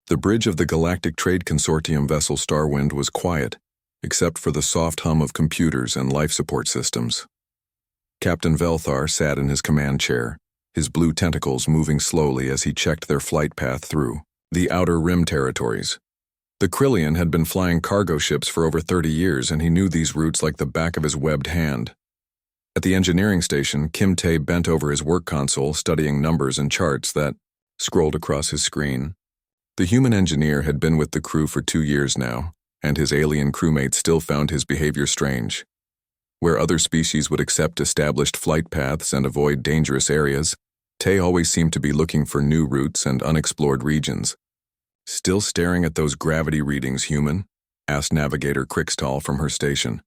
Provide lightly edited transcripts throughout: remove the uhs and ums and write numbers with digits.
The bridge of the Galactic Trade Consortium vessel Starwind was quiet, except for the soft hum of computers and life support systems. Captain Velthar sat in his command chair, his blue tentacles moving slowly as he checked their flight path through the Outer Rim territories. The Krillian had been flying cargo ships for over 30 years, and he knew these routes like the back of his webbed hand. At the engineering station, Kim Tae bent over his work console, studying numbers and charts that scrolled across his screen. The human engineer had been with the crew for 2 years now, and his alien crewmates still found his behavior strange. Where other species would accept established flight paths and avoid dangerous areas, Tae always seemed to be looking for new routes and unexplored regions. "Still staring at those gravity readings, human?" asked Navigator Crixtall from her station.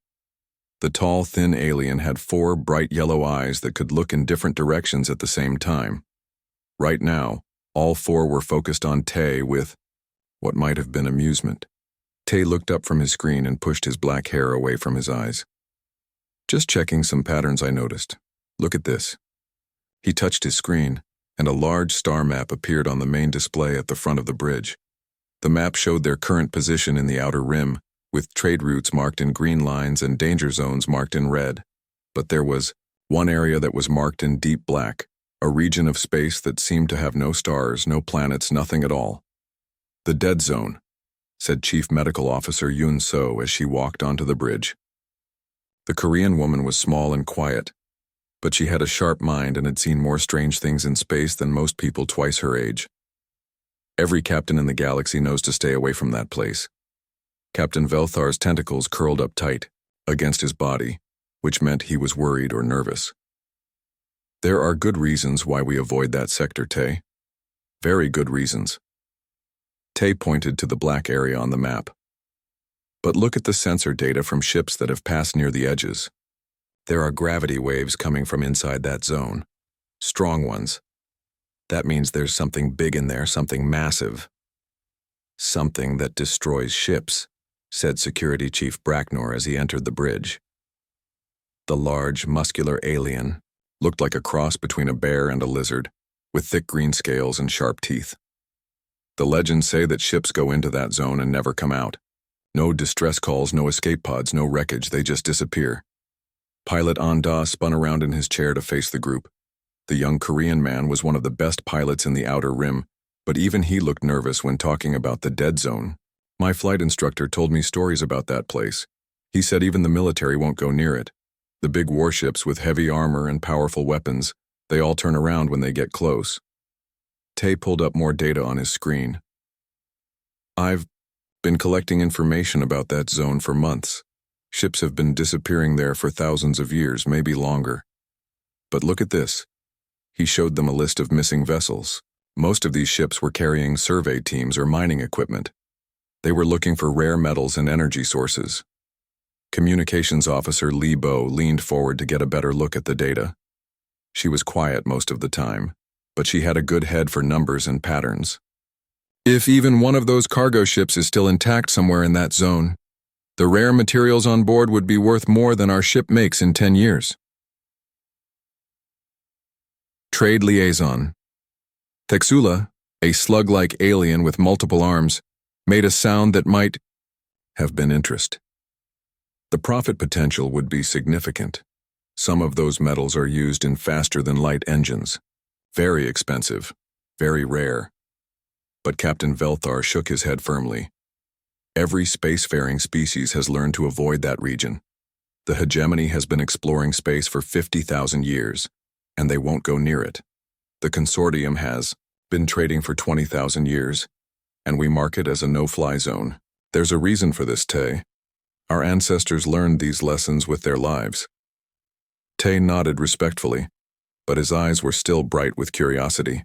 The tall, thin alien had 4 bright yellow eyes that could look in different directions at the same time. Right now, all 4 were focused on Tae with what might have been amusement. Tae looked up from his screen and pushed his black hair away from his eyes. "Just checking some patterns I noticed. Look at this." He touched his screen, and a large star map appeared on the main display at the front of the bridge. The map showed their current position in the Outer Rim, with trade routes marked in green lines and danger zones marked in red. But there was one area that was marked in deep black, a region of space that seemed to have no stars, no planets, nothing at all. "The Dead Zone," said Chief Medical Officer Yoon So as she walked onto the bridge. The Korean woman was small and quiet, but she had a sharp mind and had seen more strange things in space than most people twice her age. Every captain in the galaxy knows to stay away from that place. Captain Velthar's tentacles curled up tight against his body, which meant he was worried or nervous. "There are good reasons why we avoid that sector, Tae. Very good reasons." Tae pointed to the black area on the map. "But look at the sensor data from ships that have passed near the edges. There are gravity waves coming from inside that zone. Strong ones. That means there's something big in there, something massive. Something that destroys ships," said Security Chief Bracknor as he entered the bridge. The large, muscular alien looked like a cross between a bear and a lizard, with thick green scales and sharp teeth. "The legends say that ships go into that zone and never come out. No distress calls, no escape pods, no wreckage, they just disappear." Pilot Anda spun around in his chair to face the group. The young Korean man was one of the best pilots in the Outer Rim, but even he looked nervous when talking about the Dead Zone. "My flight instructor told me stories about that place. He said even the military won't go near it. The big warships with heavy armor and powerful weapons, they all turn around when they get close." Tae pulled up more data on his screen. "I've been collecting information about that zone for months. Ships have been disappearing there for thousands of years, maybe longer. But look at this." He showed them a list of missing vessels. Most of these ships were carrying survey teams or mining equipment. They were looking for rare metals and energy sources. Communications Officer Lee Bo leaned forward to get a better look at the data. She was quiet most of the time, but she had a good head for numbers and patterns. "If even one of those cargo ships is still intact somewhere in that zone, the rare materials on board would be worth more than our ship makes in 10 years. Trade Liaison. Texula, a slug-like alien with multiple arms, made a sound that might have been interest. The profit potential would be significant. Some of those metals are used in faster-than-light engines. Very expensive, very rare." But Captain Velthar shook his head firmly. "Every spacefaring species has learned to avoid that region. The hegemony has been exploring space for 50,000 years, and they won't go near it. The consortium has been trading for 20,000 years, and we mark it as a no-fly zone. There's a reason for this, Tae. Our ancestors learned these lessons with their lives." Tae nodded respectfully, but his eyes were still bright with curiosity.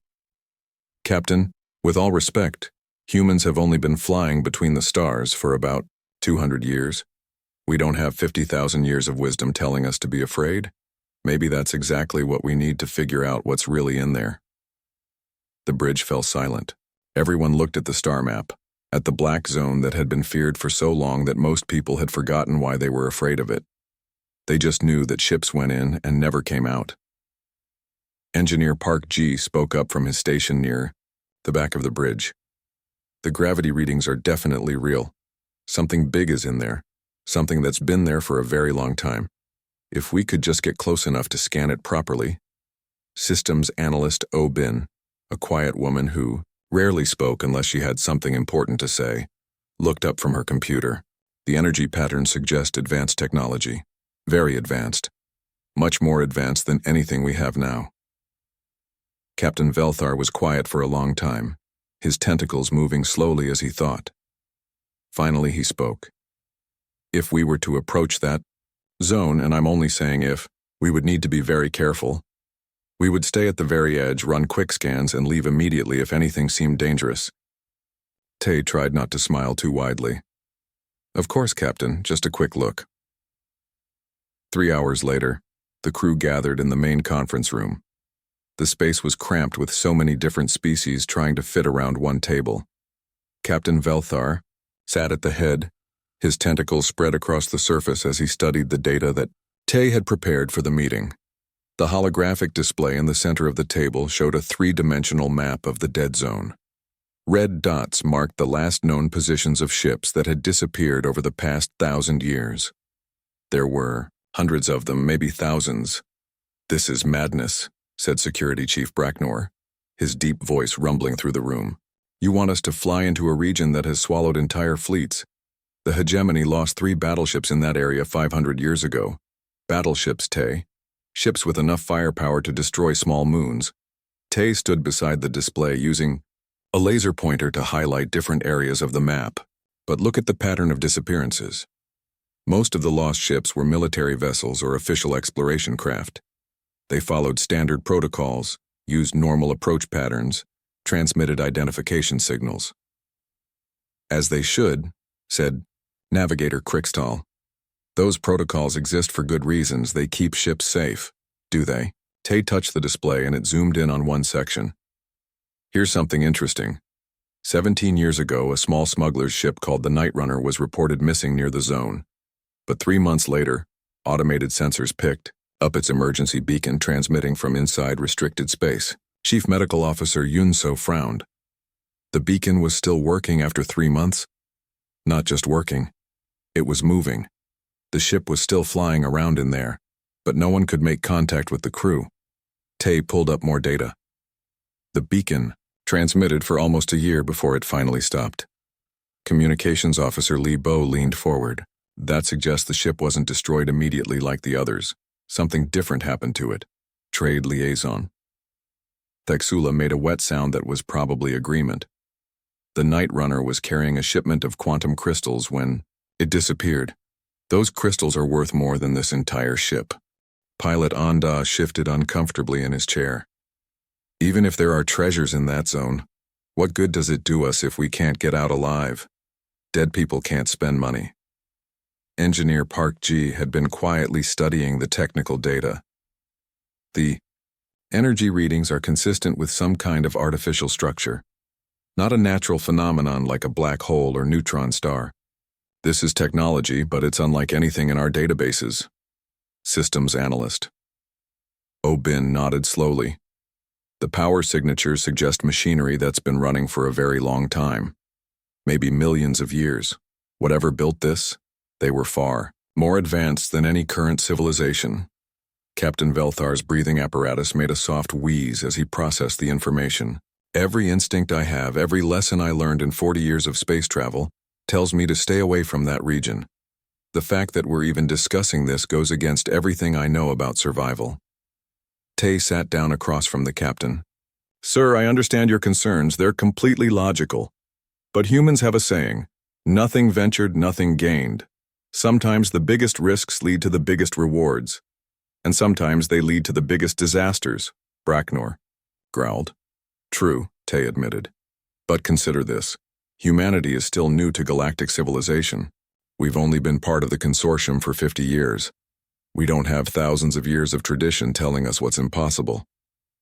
"Captain, with all respect, humans have only been flying between the stars for about 200 years. We don't have 50,000 years of wisdom telling us to be afraid. Maybe that's exactly what we need to figure out what's really in there." The bridge fell silent. Everyone looked at the star map, at the black zone that had been feared for so long that most people had forgotten why they were afraid of it. They just knew that ships went in and never came out. Engineer Park Ji spoke up from his station near the back of the bridge. The gravity readings are definitely real. Something big is in there. Something that's been there for a very long time. If we could just get close enough to scan it properly. Systems analyst Bin, a quiet woman who rarely spoke unless she had something important to say, looked up from her computer. The energy patterns suggest advanced technology. Very advanced. Much more advanced than anything we have now. Captain Velthar was quiet for a long time, his tentacles moving slowly as he thought. Finally he spoke. If we were to approach that zone, and I'm only saying if, we would need to be very careful. We would stay at the very edge, run quick scans, and leave immediately if anything seemed dangerous. Tay tried not to smile too widely. Of course, Captain, just a quick look. 3 hours later, the crew gathered in the main conference room. The space was cramped with so many different species trying to fit around one table. Captain Velthar sat at the head, his tentacles spread across the surface as he studied the data that Tay had prepared for the meeting. The holographic display in the center of the table showed a 3-dimensional map of the dead zone. Red dots marked the last known positions of ships that had disappeared over the past 1,000 years. There were hundreds of them, maybe thousands. "This is madness," said Security Chief Bracknor, his deep voice rumbling through the room. "You want us to fly into a region that has swallowed entire fleets. The hegemony lost 3 battleships in that area 500 years ago. Battleships, Tay. Ships with enough firepower to destroy small moons." Tay stood beside the display using a laser pointer to highlight different areas of the map. But look at the pattern of disappearances. Most of the lost ships were military vessels or official exploration craft. They followed standard protocols, used normal approach patterns, transmitted identification signals. "As they should," said Navigator Krickstall. "Those protocols exist for good reasons. They keep ships safe." "Do they?" Tay touched the display and it zoomed in on one section. "Here's something interesting. 17 years ago, a small smuggler's ship called the Night Runner was reported missing near the zone. But 3 months later, automated sensors picked up its emergency beacon transmitting from inside restricted space." Chief Medical Officer Yunso frowned. The beacon was still working after 3 months? Not just working. It was moving. The ship was still flying around in there, but no one could make contact with the crew. Tay pulled up more data. The beacon transmitted for almost a year before it finally stopped. Communications Officer Li Bo leaned forward. "That suggests the ship wasn't destroyed immediately like the others. Something different happened to it." Trade liaison. Thexula made a wet sound that was probably agreement. "The Night Runner was carrying a shipment of quantum crystals when it disappeared. Those crystals are worth more than this entire ship." Pilot Anda shifted uncomfortably in his chair. "Even if there are treasures in that zone, what good does it do us if we can't get out alive? Dead people can't spend money." Engineer Park Ji had been quietly studying the technical data. "The energy readings are consistent with some kind of artificial structure. Not a natural phenomenon like a black hole or neutron star. This is technology, but it's unlike anything in our databases." Systems analyst Bin nodded slowly. "The power signatures suggest machinery that's been running for a very long time. Maybe millions of years. Whatever built this, they were far more advanced than any current civilization." Captain Velthar's breathing apparatus made a soft wheeze as he processed the information. "Every instinct I have, every lesson I learned in 40 years of space travel, tells me to stay away from that region. The fact that we're even discussing this goes against everything I know about survival." Tay sat down across from the captain. "Sir, I understand your concerns. They're completely logical. But humans have a saying, nothing ventured, nothing gained. Sometimes the biggest risks lead to the biggest rewards. And sometimes they lead to the biggest disasters," Bracknor growled. "True," Tay admitted. "But consider this. Humanity is still new to galactic civilization. We've only been part of the consortium for 50 years. We don't have thousands of years of tradition telling us what's impossible.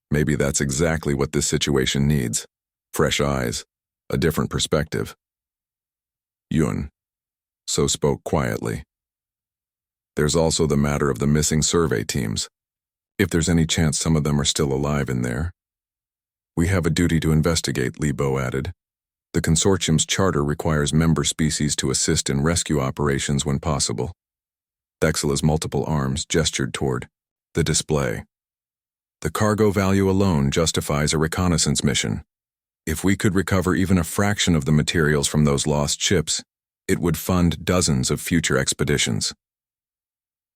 Maybe that's exactly what this situation needs. Fresh eyes, a different perspective." Yun so spoke quietly. "There's also the matter of the missing survey teams. If there's any chance some of them are still alive in there. We have a duty to investigate," Li Bo added. The consortium's charter requires member species to assist in rescue operations when possible. Thexela's multiple arms gestured toward the display. The cargo value alone justifies a reconnaissance mission. If we could recover even a fraction of the materials from those lost ships, it would fund dozens of future expeditions.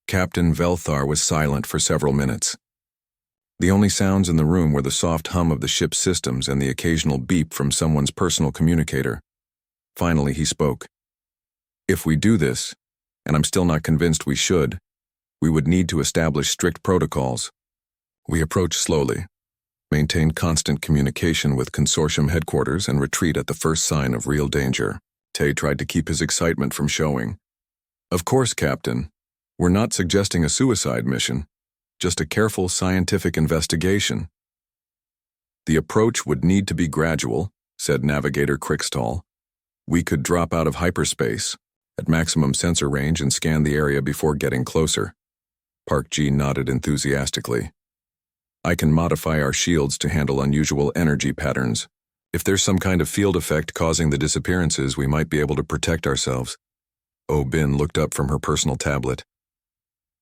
Captain Velthar was silent for several minutes. The only sounds in the room were the soft hum of the ship's systems and the occasional beep from someone's personal communicator. Finally, he spoke. If we do this, and I'm still not convinced we should, we would need to establish strict protocols. We approach slowly, maintain constant communication with consortium headquarters, and retreat at the first sign of real danger. Tay tried to keep his excitement from showing. Of course, Captain. We're not suggesting a suicide mission, just a careful scientific investigation. The approach would need to be gradual, said Navigator Crickstall. We could drop out of hyperspace, at maximum sensor range, and scan the area before getting closer. Park G nodded enthusiastically. I can modify our shields to handle unusual energy patterns. If there's some kind of field effect causing the disappearances, we might be able to protect ourselves. Oh Bin looked up from her personal tablet.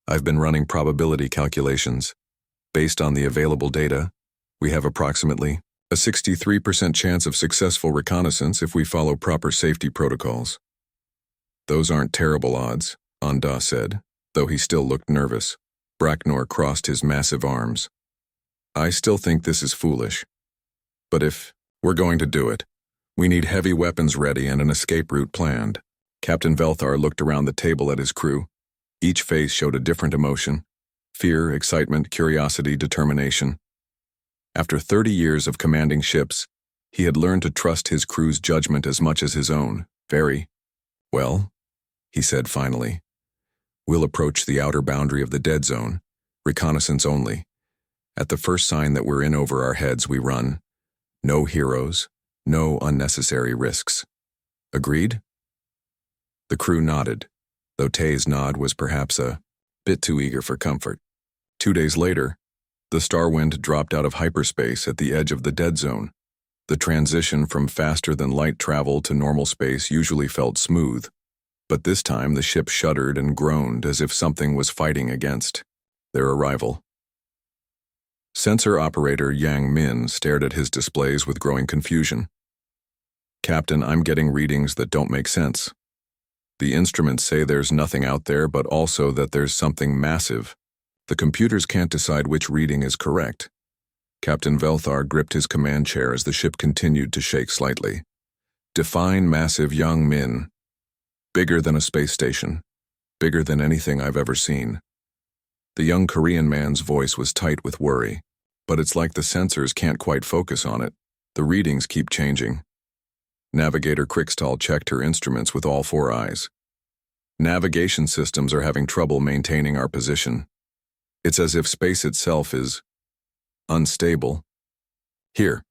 I've been running probability calculations. Based on the available data, we have approximately a 63% chance of successful reconnaissance if we follow proper safety protocols. Those aren't terrible odds, Anda said, though he still looked nervous. Bracknor crossed his massive arms. I still think this is foolish. But if we're going to do it, we need heavy weapons ready and an escape route planned. Captain Velthar looked around the table at his crew. Each face showed a different emotion: fear, excitement, curiosity, determination. After 30 years of commanding ships, he had learned to trust his crew's judgment as much as his own. Very well, he said finally. We'll approach the outer boundary of the dead zone, reconnaissance only. At the first sign that we're in over our heads, we run. No heroes, no unnecessary risks. Agreed? The crew nodded, though Tay's nod was perhaps a bit too eager for comfort. 2 days later, the Starwind dropped out of hyperspace at the edge of the dead zone. The transition from faster-than-light travel to normal space usually felt smooth, but this time the ship shuddered and groaned as if something was fighting against their arrival. Sensor operator Yang Min stared at his displays with growing confusion. Captain, I'm getting readings that don't make sense. The instruments say there's nothing out there, but also that there's something massive. The computers can't decide which reading is correct. Captain Velthar gripped his command chair as the ship continued to shake slightly. Define massive, Yang Min. Bigger than a space station. Bigger than anything I've ever seen. The young Korean man's voice was tight with worry, but it's like the sensors can't quite focus on it. The readings keep changing. Navigator Crickstall checked her instruments with all 4 eyes. Navigation systems are having trouble maintaining our position. It's as if space itself is unstable. Here.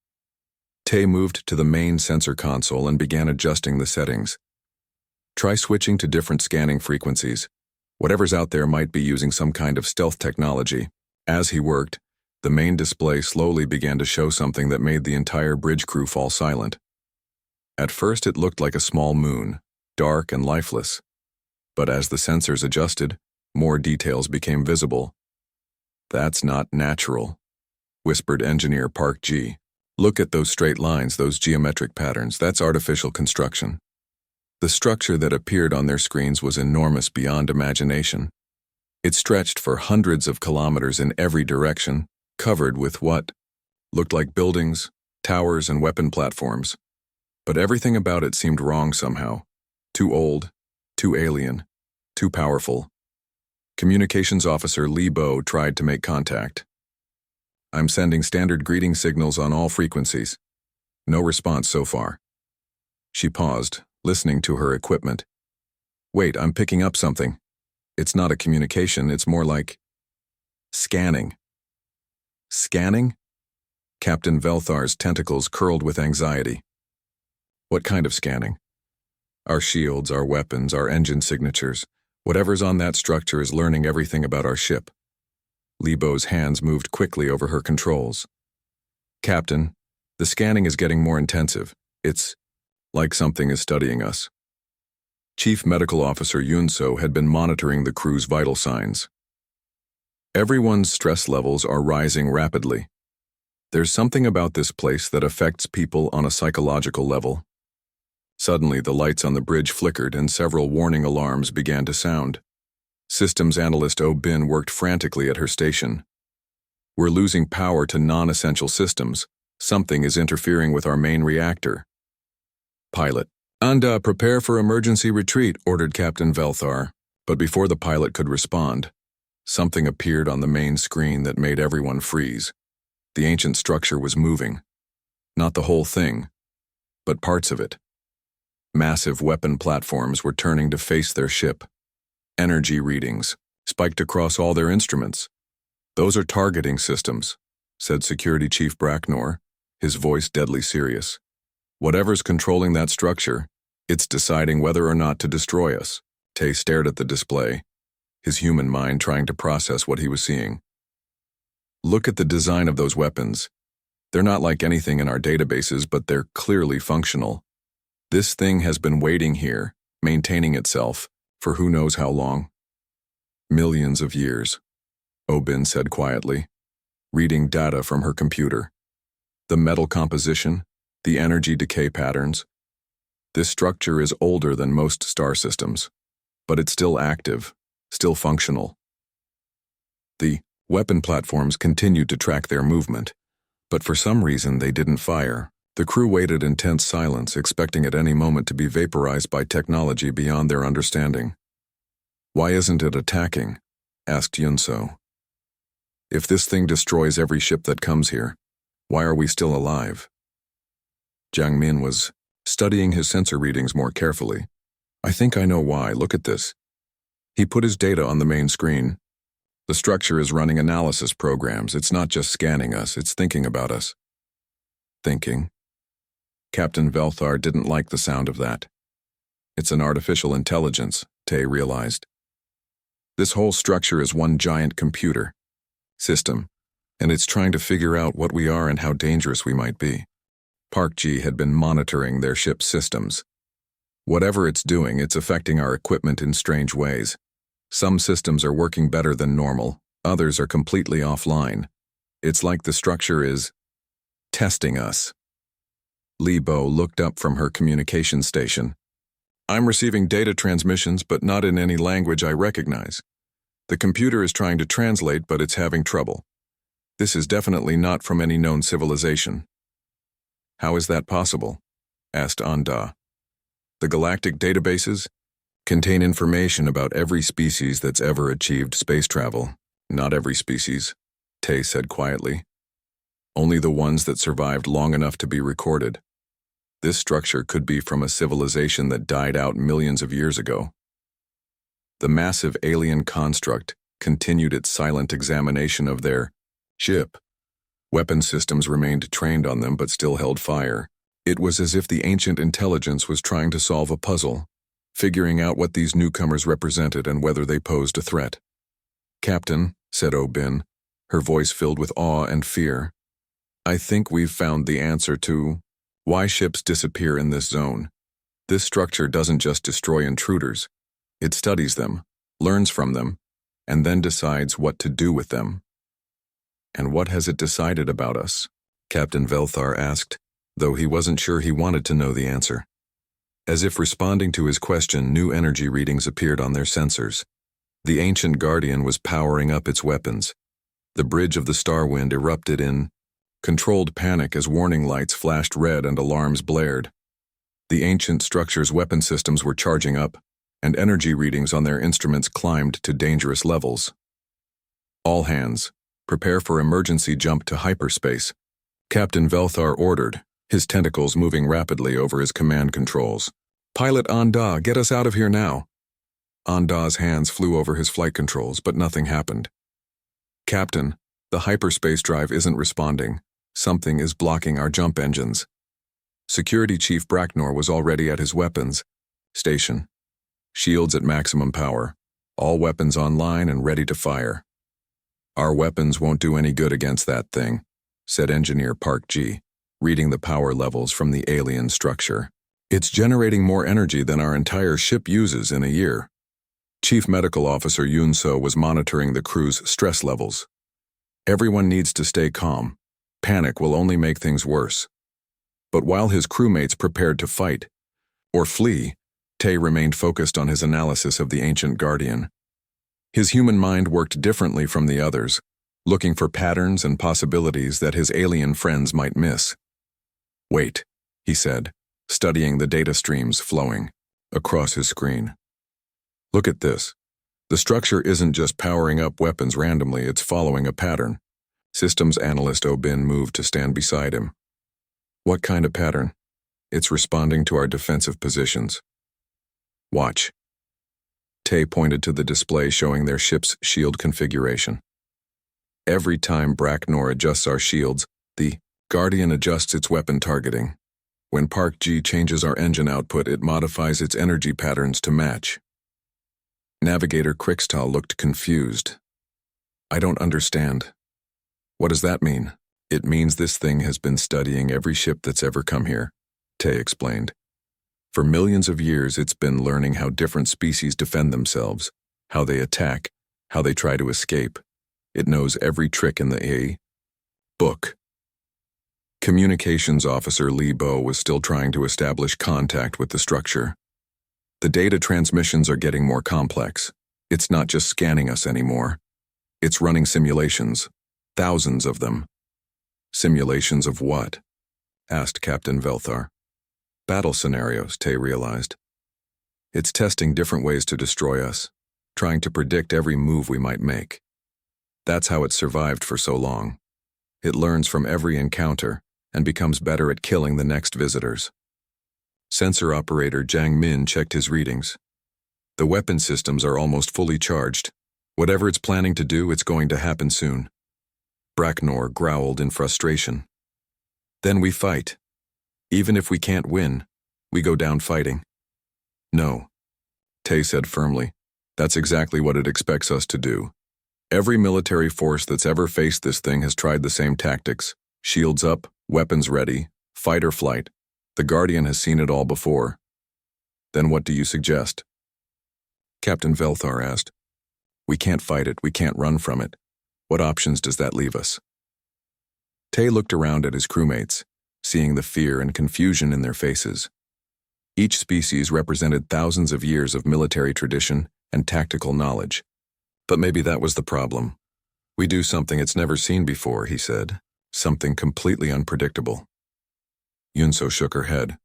Tay moved to the main sensor console and began adjusting the settings. Try switching to different scanning frequencies. Whatever's out there might be using some kind of stealth technology. As he worked, the main display slowly began to show something that made the entire bridge crew fall silent. At first it looked like a small moon, dark and lifeless. But as the sensors adjusted, more details became visible. That's not natural, whispered Engineer Park G. Look at those straight lines, those geometric patterns. That's artificial construction. The structure that appeared on their screens was enormous beyond imagination. It stretched for hundreds of kilometers in every direction, covered with what looked like buildings, towers, and weapon platforms. But everything about it seemed wrong somehow. Too old, too alien, too powerful. Communications Officer Li Bo tried to make contact. I'm sending standard greeting signals on all frequencies. No response so far. She paused, listening to her equipment. Wait, I'm picking up something. It's not a communication, it's more like scanning. Scanning? Captain Velthar's tentacles curled with anxiety. What kind of scanning? Our shields, our weapons, our engine signatures. Whatever's on that structure is learning everything about our ship. Libo's hands moved quickly over her controls. Captain, the scanning is getting more intensive. It's like something is studying us. Chief Medical Officer Yunso had been monitoring the crew's vital signs. Everyone's stress levels are rising rapidly. There's something about this place that affects people on a psychological level. Suddenly, the lights on the bridge flickered and several warning alarms began to sound. Systems analyst Oh Bin worked frantically at her station. We're losing power to non-essential systems. Something is interfering with our main reactor. Pilot. Anda, prepare for emergency retreat, ordered Captain Velthar. But before the pilot could respond, something appeared on the main screen that made everyone freeze. The ancient structure was moving. Not the whole thing, but parts of it. Massive weapon platforms were turning to face their ship. Energy readings spiked across all their instruments. Those are targeting systems, said Security Chief Bracknor, his voice deadly serious. Whatever's controlling that structure, it's deciding whether or not to destroy us. Tay stared at the display, his human mind trying to process what he was seeing. Look at the design of those weapons. They're not like anything in our databases, but they're clearly functional. This thing has been waiting here, maintaining itself, for who knows how long. Millions of years, Obin said quietly, reading data from her computer. The metal composition, the energy decay patterns. This structure is older than most star systems, but it's still active, still functional. The weapon platforms continued to track their movement, but for some reason they didn't fire. The crew waited in tense silence, expecting at any moment to be vaporized by technology beyond their understanding. Why isn't it attacking? Asked Yunso. If this thing destroys every ship that comes here, why are we still alive? Jiang Min was studying his sensor readings more carefully. I think I know why. Look at this. He put his data on the main screen. The structure is running analysis programs. It's not just scanning us, it's thinking about us. Thinking? Captain Velthar didn't like the sound of that. It's an artificial intelligence, Tay realized. This whole structure is one giant computer system, and it's trying to figure out what we are and how dangerous we might be. Park Ji had been monitoring their ship's systems. Whatever it's doing, it's affecting our equipment in strange ways. Some systems are working better than normal, others are completely offline. It's like the structure is testing us. Li Bo looked up from her communication station. I'm receiving data transmissions, but not in any language I recognize. The computer is trying to translate, but it's having trouble. This is definitely not from any known civilization. How is that possible? Asked Anda. The galactic databases contain information about every species that's ever achieved space travel. Not every species, Tay said quietly. Only the ones that survived long enough to be recorded. This structure could be from a civilization that died out millions of years ago. The massive alien construct continued its silent examination of their ship. Weapon systems remained trained on them but still held fire. It was as if the ancient intelligence was trying to solve a puzzle, figuring out what these newcomers represented and whether they posed a threat. Captain, said Obin, her voice filled with awe and fear, I think we've found the answer to why ships disappear in this zone. This structure doesn't just destroy intruders. It studies them, learns from them, and then decides what to do with them. And what has it decided about us? Captain Velthar asked, though he wasn't sure he wanted to know the answer. As if responding to his question, new energy readings appeared on their sensors. The ancient Guardian was powering up its weapons. The bridge of the Starwind erupted in controlled panic as warning lights flashed red and alarms blared. The ancient structure's weapon systems were charging up, and energy readings on their instruments climbed to dangerous levels. All hands, prepare for emergency jump to hyperspace, Captain Velthar ordered, his tentacles moving rapidly over his command controls. Pilot Anda, get us out of here now. Anda's hands flew over his flight controls, but nothing happened. Captain, the hyperspace drive isn't responding. Something is blocking our jump engines. Security Chief Bracknor was already at his weapons station. Shields at maximum power. All weapons online and ready to fire. Our weapons won't do any good against that thing, said Engineer Park Ji, reading the power levels from the alien structure. It's generating more energy than our entire ship uses in a year. Chief Medical Officer Yunso was monitoring the crew's stress levels. Everyone needs to stay calm. Panic will only make things worse. But while his crewmates prepared to fight or flee, Tay remained focused on his analysis of the ancient Guardian. His human mind worked differently from the others, looking for patterns and possibilities that his alien friends might miss. "Wait," he said, studying the data streams flowing across his screen. "Look at this. The structure isn't just powering up weapons randomly, it's following a pattern." Systems analyst Obin moved to stand beside him. "What kind of pattern?" "It's responding to our defensive positions." "Watch." Tay pointed to the display showing their ship's shield configuration. "Every time Bracknor adjusts our shields, the Guardian adjusts its weapon targeting. When Park G changes our engine output, it modifies its energy patterns to match." Navigator Krikstal looked confused. "I don't understand." "What does that mean?" "It means this thing has been studying every ship that's ever come here," Tay explained. "For millions of years, it's been learning how different species defend themselves, how they attack, how they try to escape. It knows every trick in the book." Communications Officer Li Bo was still trying to establish contact with the structure. "The data transmissions are getting more complex. It's not just scanning us anymore. It's running simulations, thousands of them." "Simulations of what?" asked Captain Velthar. "Battle scenarios," Tay realized. "It's testing different ways to destroy us, trying to predict every move we might make. That's how it survived for so long. It learns from every encounter and becomes better at killing the next visitors." Sensor operator Jiang Min checked his readings. "The weapon systems are almost fully charged. Whatever it's planning to do, it's going to happen soon." Bracknor growled in frustration. "Then we fight. Even if we can't win, we go down fighting." "No," Tay said firmly. "That's exactly what it expects us to do. Every military force that's ever faced this thing has tried the same tactics. Shields up, weapons ready, fight or flight. The Guardian has seen it all before." "Then what do you suggest?" Captain Velthar asked. "We can't fight it, we can't run from it. What options does that leave us?" Tay looked around at his crewmates, seeing the fear and confusion in their faces. Each species represented thousands of years of military tradition and tactical knowledge. But maybe that was the problem. "We do something it's never seen before," he said. "Something completely unpredictable." Yunso shook her head.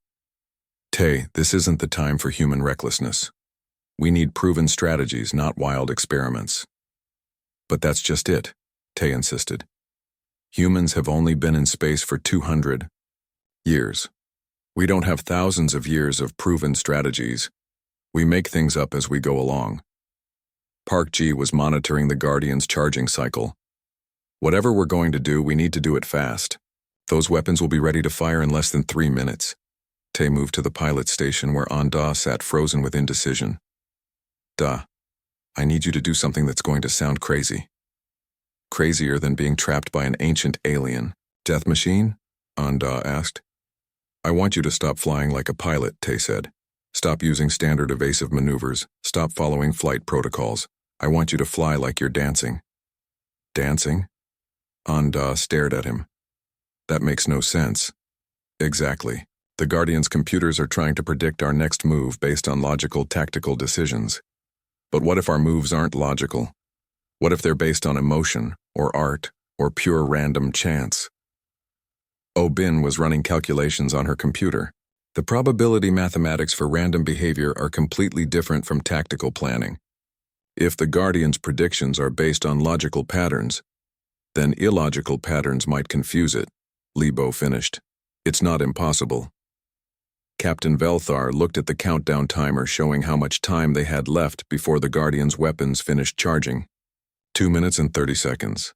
"Tay, this isn't the time for human recklessness. We need proven strategies, not wild experiments." "But that's just it," Tay insisted. "Humans have only been in space for 200 years. We don't have thousands of years of proven strategies. We make things up as we go along." Park G was monitoring the Guardian's charging cycle. "Whatever we're going to do, we need to do it fast. Those weapons will be ready to fire in less than 3 minutes." Tay moved to the pilot station where Anda sat frozen with indecision. "Da, I need you to do something that's going to sound crazy." "Crazier than being trapped by an ancient alien. Death machine?" Anda asked. "I want you to stop flying like a pilot," Tay said. "Stop using standard evasive maneuvers. Stop following flight protocols. I want you to fly like you're dancing." "Dancing?" Anda stared at him. "That makes no sense." "Exactly. The Guardian's computers are trying to predict our next move based on logical tactical decisions. But what if our moves aren't logical? What if they're based on emotion, or art, or pure random chance?" Obin was running calculations on her computer. The probability mathematics for random behavior are completely different from tactical planning. If the Guardian's predictions are based on logical patterns, then illogical patterns might confuse it, Lebo finished. "It's not impossible." Captain Velthar looked at the countdown timer showing how much time they had left before the Guardian's weapons finished charging. 2 minutes and 30 seconds.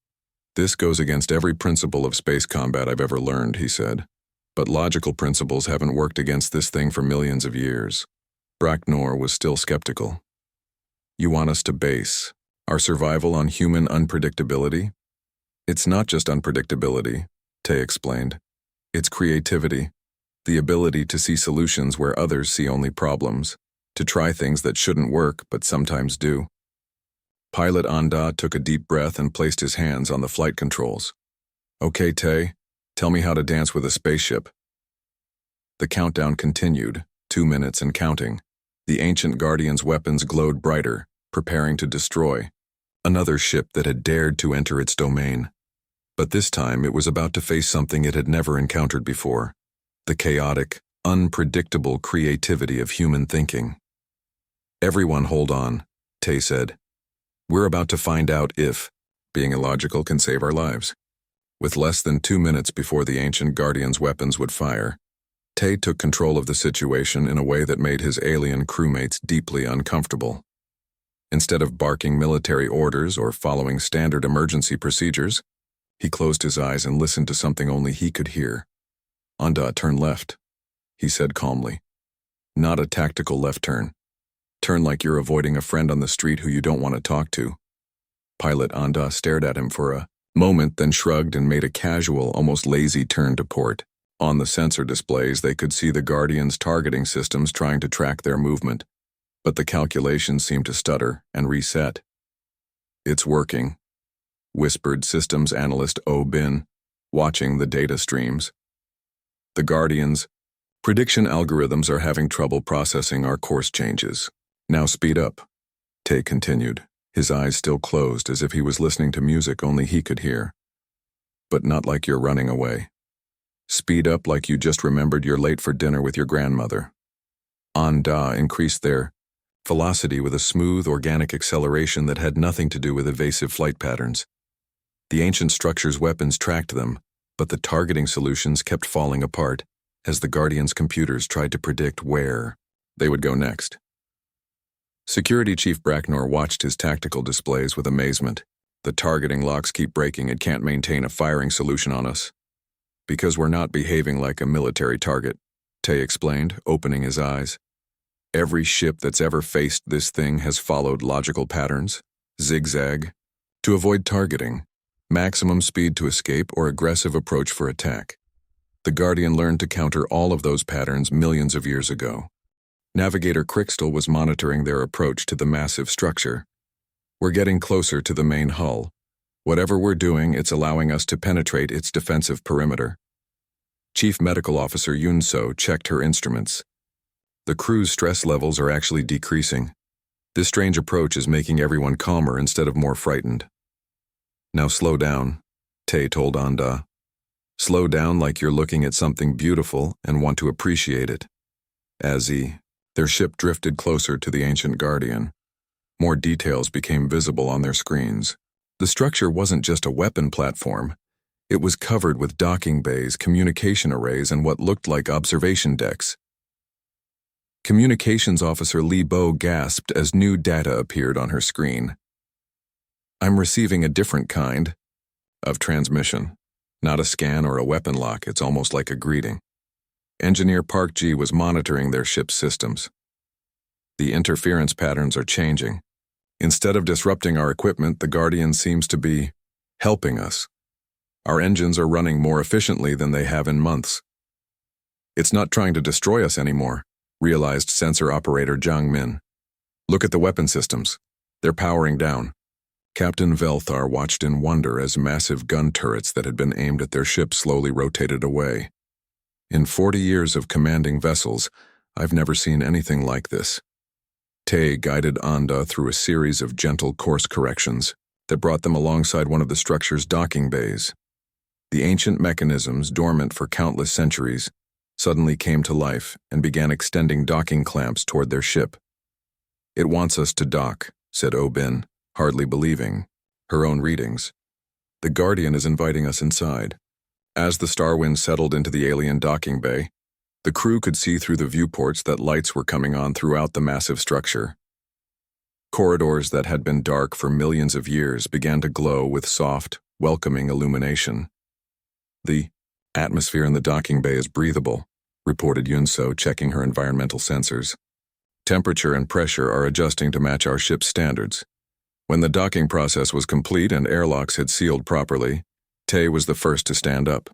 "This goes against every principle of space combat I've ever learned," he said. "But logical principles haven't worked against this thing for millions of years." Bracknor was still skeptical. "You want us to base our survival on human unpredictability?" "It's not just unpredictability," Tay explained. "It's creativity. The ability to see solutions where others see only problems, to try things that shouldn't work but sometimes do. Pilot Anda took a deep breath and placed his hands on the flight controls. Okay, Tay, tell me how to dance with a spaceship. The countdown continued, 2 minutes and counting. The ancient Guardian's weapons glowed brighter, preparing to destroy another ship that had dared to enter its domain. But this time it was about to face something it had never encountered before, the chaotic, unpredictable creativity of human thinking. Everyone hold on, Tay said. We're about to find out if being illogical can save our lives. With less than 2 minutes before the ancient Guardian's weapons would fire, Tay took control of the situation in a way that made his alien crewmates deeply uncomfortable. Instead of barking military orders or following standard emergency procedures, he closed his eyes and listened to something only he could hear. Anda, turn left, he said calmly. Not a tactical left turn. Turn like you're avoiding a friend on the street who you don't want to talk to. Pilot Anda stared at him for a moment, then shrugged and made a casual, almost lazy turn to port. On the sensor displays, they could see the Guardian's targeting systems trying to track their movement, but the calculations seemed to stutter and reset. It's working, whispered systems analyst Bin, watching the data streams. The Guardian's prediction algorithms are having trouble processing our course changes. Now speed up, Tay continued, his eyes still closed as if he was listening to music only he could hear. But not like you're running away. Speed up like you just remembered you're late for dinner with your grandmother. Anda increased their velocity with a smooth, organic acceleration that had nothing to do with evasive flight patterns. The ancient structure's weapons tracked them, but the targeting solutions kept falling apart as the Guardian's computers tried to predict where they would go next. Security Chief Bracknor watched his tactical displays with amazement. The targeting locks keep breaking. It can't maintain a firing solution on us. Because we're not behaving like a military target, Tay explained, opening his eyes. Every ship that's ever faced this thing has followed logical patterns, zigzag, to avoid targeting, maximum speed to escape, or aggressive approach for attack. The Guardian learned to counter all of those patterns millions of years ago. Navigator Crystal was monitoring their approach to the massive structure. We're getting closer to the main hull. Whatever we're doing, it's allowing us to penetrate its defensive perimeter. Chief Medical Officer Yunso checked her instruments. The crew's stress levels are actually decreasing. This strange approach is making everyone calmer instead of more frightened. Now slow down, Tay told Anda. Slow down like you're looking at something beautiful and want to appreciate it. Their ship drifted closer to the ancient Guardian. More details became visible on their screens. The structure wasn't just a weapon platform. It was covered with docking bays, communication arrays, and what looked like observation decks. Communications Officer Li Bo gasped as new data appeared on her screen. I'm receiving a different kind of transmission. Not a scan or a weapon lock, it's almost like a greeting. Engineer Park Ji was monitoring their ship's systems. The interference patterns are changing. Instead of disrupting our equipment, the Guardian seems to be helping us. Our engines are running more efficiently than they have in months. It's not trying to destroy us anymore, realized sensor operator Jiang Min. Look at the weapon systems. They're powering down. Captain Velthar watched in wonder as massive gun turrets that had been aimed at their ship slowly rotated away. In 40 years of commanding vessels, I've never seen anything like this. Tay guided Anda through a series of gentle course corrections that brought them alongside one of the structure's docking bays. The ancient mechanisms, dormant for countless centuries, suddenly came to life and began extending docking clamps toward their ship. It wants us to dock, said Bin, hardly believing her own readings. The Guardian is inviting us inside. As the Starwind settled into the alien docking bay, the crew could see through the viewports that lights were coming on throughout the massive structure. Corridors that had been dark for millions of years began to glow with soft, welcoming illumination. The atmosphere in the docking bay is breathable, reported Yunso, checking her environmental sensors. Temperature and pressure are adjusting to match our ship's standards. When the docking process was complete and airlocks had sealed properly, Tay was the first to stand up.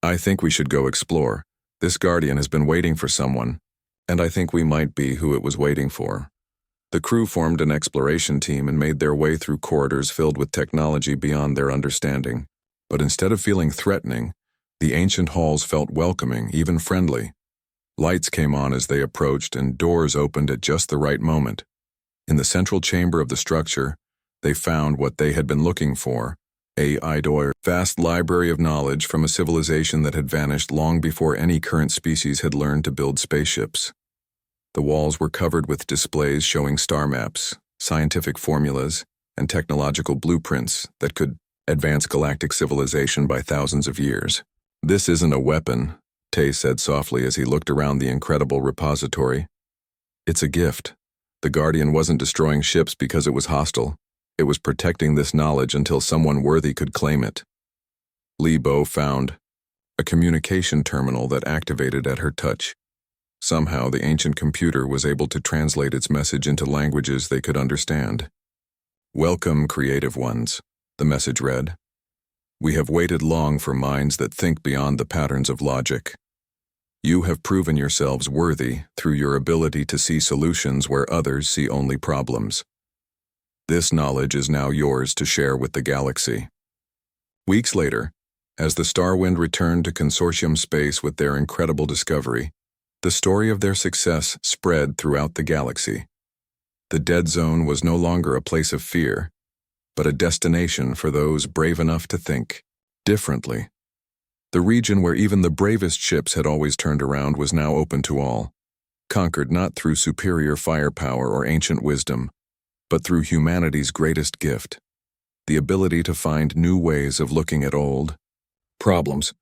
I think we should go explore, This guardian has been waiting for someone, and I think we might be who it was waiting for. The crew formed an exploration team and made their way through corridors filled with technology beyond their understanding. But instead of feeling threatening, the ancient halls felt welcoming, even friendly. Lights came on as they approached, and doors opened at just the right moment. In the central chamber of the structure, they found what they had been looking for, a vast library of knowledge from a civilization that had vanished long before any current species had learned to build spaceships. The walls were covered with displays showing star maps, scientific formulas, and technological blueprints that could advance galactic civilization by thousands of years. "This isn't a weapon," Tay said softly as he looked around the incredible repository. "It's a gift. The Guardian wasn't destroying ships because it was hostile. It was protecting this knowledge until someone worthy could claim it." Li Bo found a communication terminal that activated at her touch. Somehow, the ancient computer was able to translate its message into languages they could understand. "Welcome, creative ones," the message read. "We have waited long for minds that think beyond the patterns of logic. You have proven yourselves worthy through your ability to see solutions where others see only problems. This knowledge is now yours to share with the galaxy." Weeks later, as the Starwind returned to Consortium space with their incredible discovery, the story of their success spread throughout the galaxy. The Dead Zone was no longer a place of fear, but a destination for those brave enough to think differently. The region where even the bravest ships had always turned around was now open to all, conquered not through superior firepower or ancient wisdom, but through humanity's greatest gift, the ability to find new ways of looking at old problems.